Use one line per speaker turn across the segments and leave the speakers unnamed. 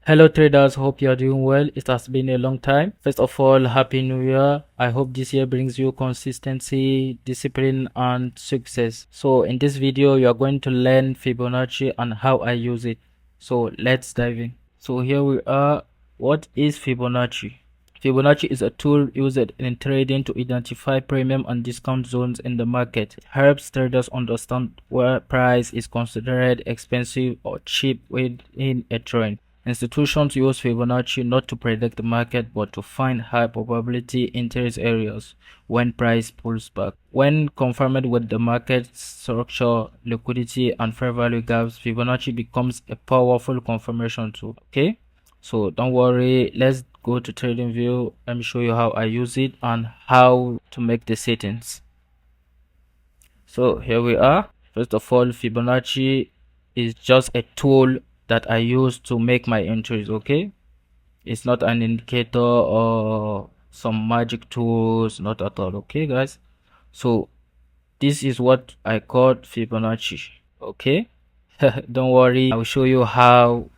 Hello traders, hope you are doing well. It has been a long time. First of all, happy new year. I hope this year brings you consistency, discipline and success. So in this video you are going to learn Fibonacci and how I use it. So let's dive in. So here we are. What is Fibonacci? Fibonacci is a tool used in trading to identify premium and discount zones in the market. It helps traders understand where price is considered expensive or cheap within a trend. Institutions use Fibonacci not to predict the market but to find high probability interest areas when price pulls back. When confirmed with the market structure, liquidity, and fair value gaps, Fibonacci becomes a powerful confirmation tool. Okay, so don't worry, let's go to trading view. Let me show you how I use it and how to make the settings. So here we are. First of all, Fibonacci is just a tool that I use to make my entries. Okay, it's not an indicator or some magic tools, not at all. Okay guys, so this is what I call Fibonacci. Okay, don't worry, I'll show you how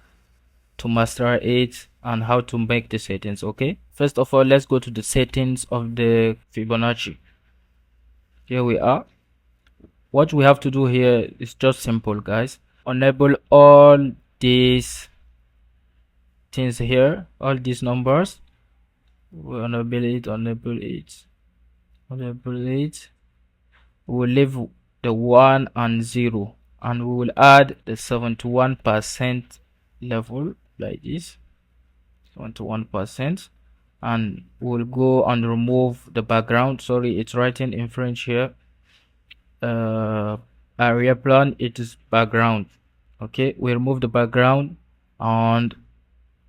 to master it and how to make the settings. Okay, first of all, let's go to the settings of the Fibonacci. Here we are. What we have to do here is just simple, guys. Enable all these things here, all these numbers. We enable it, enable it, enable it. We will leave the 1 and 0, and we will add the 71% level like this, 71%, and we'll go and remove the background. Sorry, it's writing in French here. Area plan, it is background. Okay, we remove the background and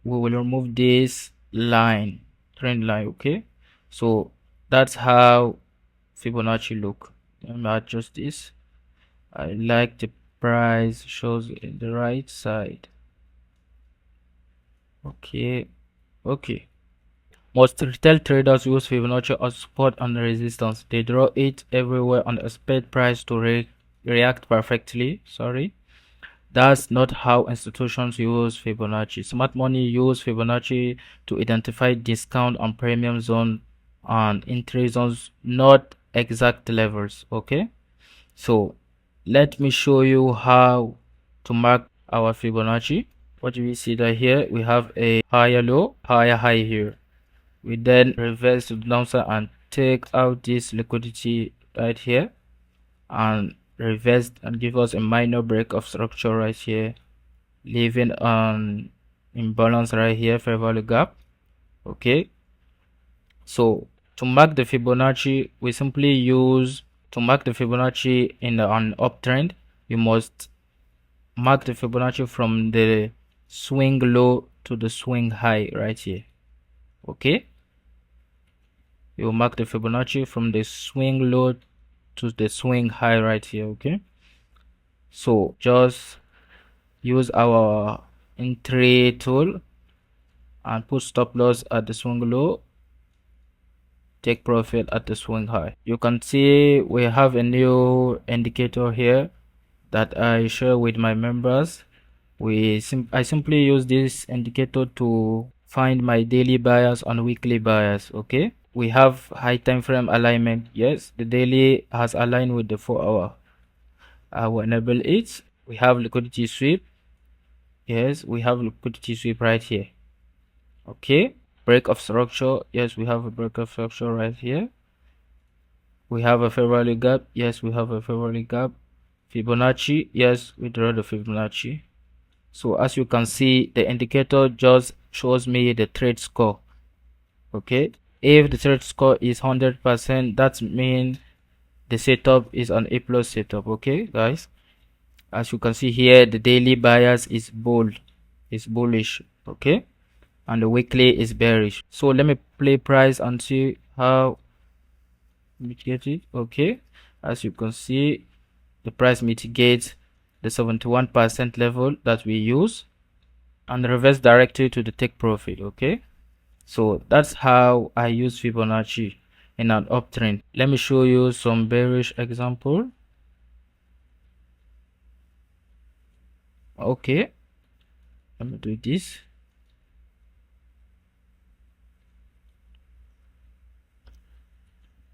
we will remove this line, trend line. Okay, so that's how Fibonacci look. Let me adjust this. I like the price shows in the right side. Okay, okay. Most retail traders use Fibonacci as support and resistance. They draw it everywhere and expect price to react perfectly. Sorry. That's not how institutions use Fibonacci. Smart money use Fibonacci to identify discount and premium zone and entry zones, not exact levels. Okay, so let me show you how to mark our Fibonacci. What do we see that here? We have a higher low, higher high here. We then reverse to the downside and take out this liquidity right here and reverse and give us a minor break of structure right here, leaving an imbalance right here, fair value gap. Okay, so to mark the Fibonacci, we simply use to mark the Fibonacci in an uptrend, we must mark the Fibonacci from the swing low to the swing high right here. Okay, you will mark the Fibonacci from the swing low to the swing high right here. Okay, so just use our entry tool and put stop loss at the swing low, take profit at the swing high. You can see we have a new indicator here that I share with my members. I simply use this indicator to find my daily buyers and weekly buyers. Okay, we have high time frame alignment. Yes, the daily has aligned with the 4-hour. I will enable it. We have liquidity sweep. Yes, we have liquidity sweep right here. Okay, break of structure. Yes, we have a break of structure right here. We have a fair value gap. Yes, we have a fair value gap. Fibonacci. Yes, we draw the Fibonacci. So as you can see, the indicator just shows me the trade score. Okay, if the trade score is 100%, that means the setup is an A plus setup. Okay guys, as you can see here, the daily bias is bullish. Okay, and the weekly is bearish. So let me play price and see how mitigate it. Okay, as you can see, the price mitigates the 71% level that we use and reverse directly to the take profit. Okay, so that's how I use Fibonacci in an uptrend. Let me show you some bearish example. Okay, let me do this.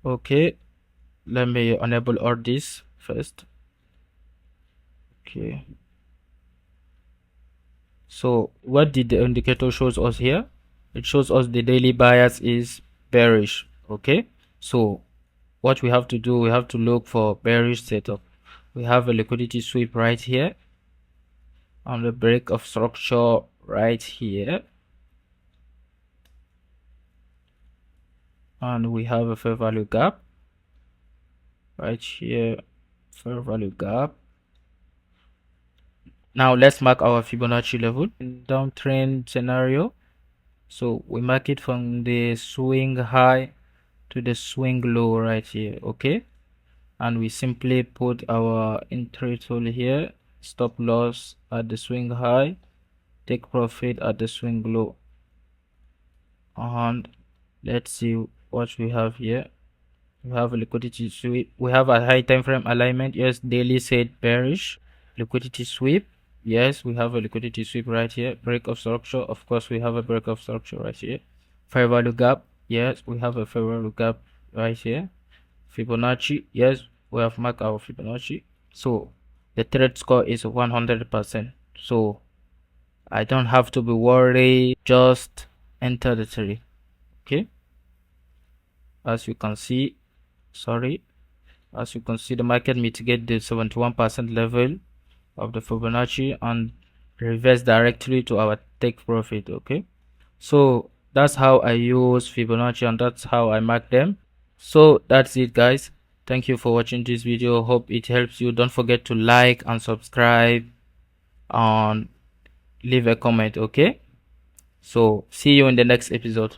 Okay, let me enable all this first. Okay, so what did the indicator shows us here? It shows us the daily bias is bearish. Okay, so what we have to do, we have to look for bearish setup. We have a liquidity sweep right here on the break of structure right here, and we have a fair value gap right here, fair value gap. Now let's mark our Fibonacci level in downtrend scenario. So we mark it from the swing high to the swing low right here. Okay, and we simply put our entry tool here, stop loss at the swing high, take profit at the swing low, and let's see what we have here. We have a liquidity sweep, we have a high time frame alignment. Yes, daily said bearish. Liquidity sweep, yes, we have a liquidity sweep right here. Break of structure, of course we have a break of structure right here. Fair value gap, yes, we have a fair value gap right here. Fibonacci, yes, we have marked our Fibonacci. So the trade score is 100%, so I don't have to be worried, just enter the trade. Okay, as you can see, as you can see, the market mitigate the 71% level of the Fibonacci and reverse directly to our take profit. Okay, so that's how I use Fibonacci and that's how I mark them. So that's it, guys. Thank you for watching this video. Hope it helps you. Don't forget to like and subscribe and leave a comment. Okay, so see you in the next episode.